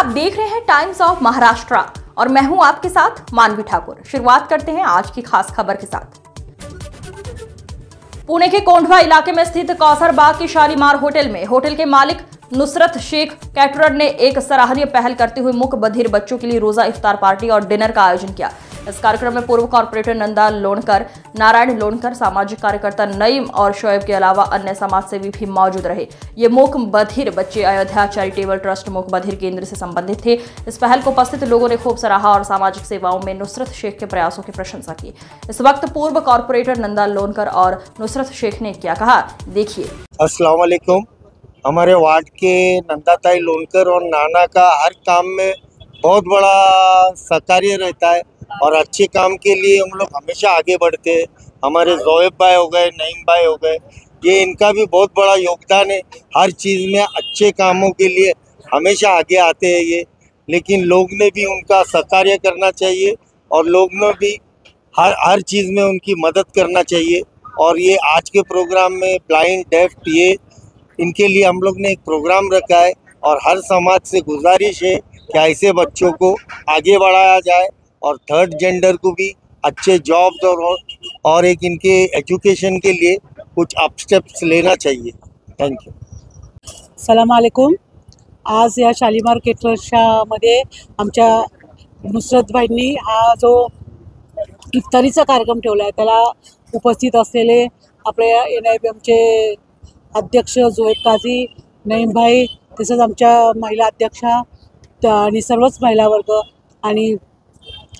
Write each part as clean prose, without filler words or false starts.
देख रहे हैं टाइम्स ऑफ महाराष्ट्र और मैं हूं आपके साथ मानवी ठाकुर। शुरुआत करते हैं आज की खास खबर के साथ। पुणे के कोंढवा इलाके में स्थित कौसर बाग के शालीमार होटल में होटल के मालिक नुसरत शेख कैटरर ने एक सराहनीय पहल करते हुए मूक बधिर बच्चों के लिए रोजा इफ्तार पार्टी और डिनर का आयोजन किया। इस कार्यक्रम में पूर्व कॉर्पोरेटर नंदा लोणकर, नारायण लोणकर, सामाजिक कार्यकर्ता नईम और शोएब के अलावा अन्य समाजसेवी भी मौजूद रहे। ये मूक बधिर बच्चे अयोध्या चैरिटेबल ट्रस्ट मूक बधिर केंद्र से संबंधित थे। इस पहल को उपस्थित लोगों ने खूब सराहा और सामाजिक सेवाओं में नुसरत शेख के प्रयासों की प्रशंसा की। इस वक्त पूर्व कॉर्पोरेटर नंदा लोणकर और नुसरत शेख ने क्या कहा, देखिए। अस्सलाम वालेकुम। हमारे वार्ड के नंदाताई लोणकर और नाना का हर काम में बहुत बड़ा सहकार्य रहता है और अच्छे काम के लिए हम लोग हमेशा आगे बढ़ते हैं। हमारे जोएब भाई हो गए, नईम भाई हो गए, ये इनका भी बहुत बड़ा योगदान है। हर चीज़ में अच्छे कामों के लिए हमेशा आगे आते हैं ये, लेकिन लोग ने भी उनका सहकार्य करना चाहिए और लोग ने भी हर चीज़ में उनकी मदद करना चाहिए। और ये आज के प्रोग्राम में ब्लाइंड, डेफ, ये इनके लिए हम लोग ने एक प्रोग्राम रखा है और हर समाज से गुजारिश है कि ऐसे बच्चों को आगे बढ़ाया जाए और थर्ड जेंडर को भी अच्छे जॉब्स और एक इनके एजुकेशन के लिए कुछ अप स्टेप्स लेना चाहिए। Thank you. सलाम अलैकुम। आज या शालीमार केटरर्समध्ये आमच्या नुसरतबाईंनी हा जो इफ्तारीचा कार्यक्रम ठेवला आहे त्याला उपस्थित असलेले आपले NIBMचे अध्यक्ष जोएब काझी, नईम भाई, तसेच आमच्या महिला अध्यक्षा आणि सर्वच महिला वर्ग आणि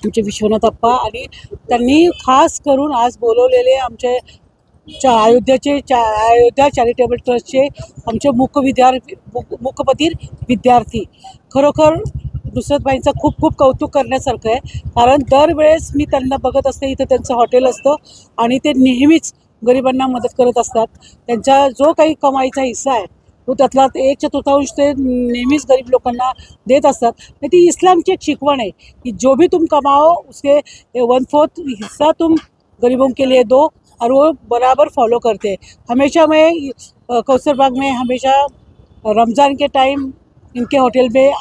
आमचे विश्वनाथ अप्पा आणि त्यांनी खास करून आज बोलवलेले आमचे अयोध्या चॅरिटेबल ट्रस्टचे आमचे मूकबधीर विद्यार्थी, खरोखर नुसरतबाईंचं खूप खूप कौतुक करण्यासारखं आहे। कारण दरवेळेस मी त्यांना बघत असते, इथं त्यांचं हॉटेल असतं आणि ते नेहमीच गरिबांना मदत करत असतात। त्यांचा जो काही कमाईचा हिस्सा आहे तो त्यातला 1/4 ते नेहमीच गरीब लोकांना देत असतात। ती इस्लामची एक शिकवण है कि जो भी तुम कमाओ उसके 1/4 हिस्सा तुम गरीबों के लिए दो, और वो बराबर फॉलो करते हैं। हमेशा मैं कौसर बाग में हमेशा रमज़ान के टाइम इनके होटल में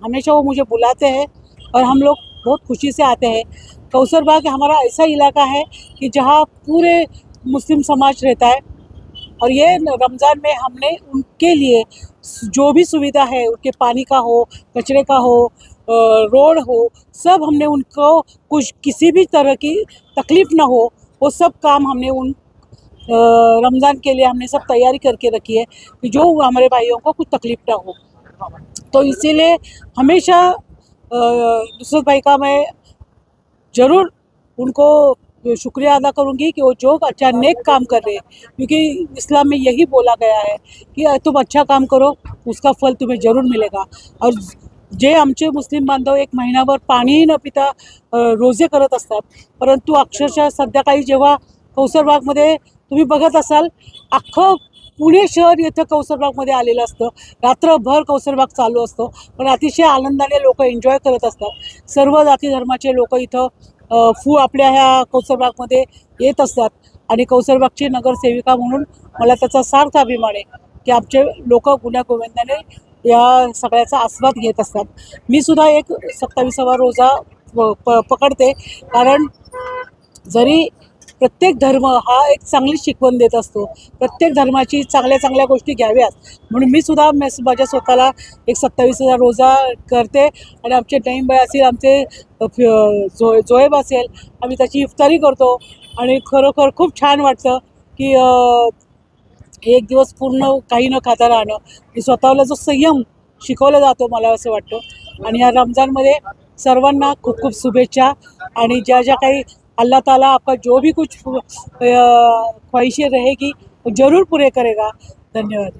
हमेशा वो मुझे बुलाते हैं और हम लोग बहुत खुशी से आते हैं। कौसर बाग हमारा ऐसा इलाका है कि जहाँ पूरे मुस्लिम समाज रहता है और ये रमज़ान में हमने उनके लिए जो भी सुविधा है, उनके पानी का हो, कचरे का हो, रोड हो, सब हमने उनको कुछ किसी भी तरह की तकलीफ़ ना हो वो सब काम हमने उन रमज़ान के लिए हमने सब तैयारी करके रखी है कि जो हमारे भाइयों को कुछ तकलीफ़ ना हो। तो इसीलिए हमेशा नुसरत भाई का मैं ज़रूर उनको शुक्रिया अदा करूंगी कि वो जो अच्छा नेक काम कर रहे हैं, क्योंकि इस्लाम में यही बोला गया है कि तुम अच्छा काम करो उसका फल तुम्हें ज़रूर मिलेगा। और जे आमचे मुस्लिम बांधव एक महिनाभर पाणीही न पिता रोजे करत असतात, परंतु अक्षरशः संध्याकाळी जेव्हा कौसरबागमध्ये तुम्ही बघत असाल, अख्खं पुणे शहर येतं कौसरबागमध्ये आलेलं असतं, रात्रभर कौसरबाग चालू असतो, पण अतिशय आनंदाने लोक एन्जॉय करत असतात। सर्व जाती धर्माचे लोक इथं आपल्या ह्या कौसरबागमध्ये येत असतात आणि कौसरबागची नगरसेविका म्हणून मला त्याचा सार्थ अभिमान आहे की आमचे लोक गुण्यागोविंदाने या सगळ्याचा आस्वाद घेत असतात। मी सुद्धा एक 27वा रोजा पकडते, कारण जरी प्रत्येक धर्म हा एक चांगली शिकवण देत असतो, प्रत्येक धर्माची चांगल्या चांगल्या गोष्टी घ्याव्यात, म्हणून मी सुद्धा माझ्या स्वतःला एक 27वा रोजा करते आणि आमचे नईम भाई असेल, आमचे जोएब असेल, आम्ही त्याची इफ्तारी करतो आणि खरोखर खूप छान वाटतं की एक दिवस पूर्ण काही न खाता राहणं, की स्वतःला जो संयम शिकवला जातो मला असं वाटतं। आणि या रमज़ानमध्ये सर्वांना खूप खूप शुभेच्छा आणि ज्या काही अल्लाह ताला आपका जो भी कुछ ख्वाहिशें रहेगी वो ज़रूर पूरे करेगा। धन्यवाद।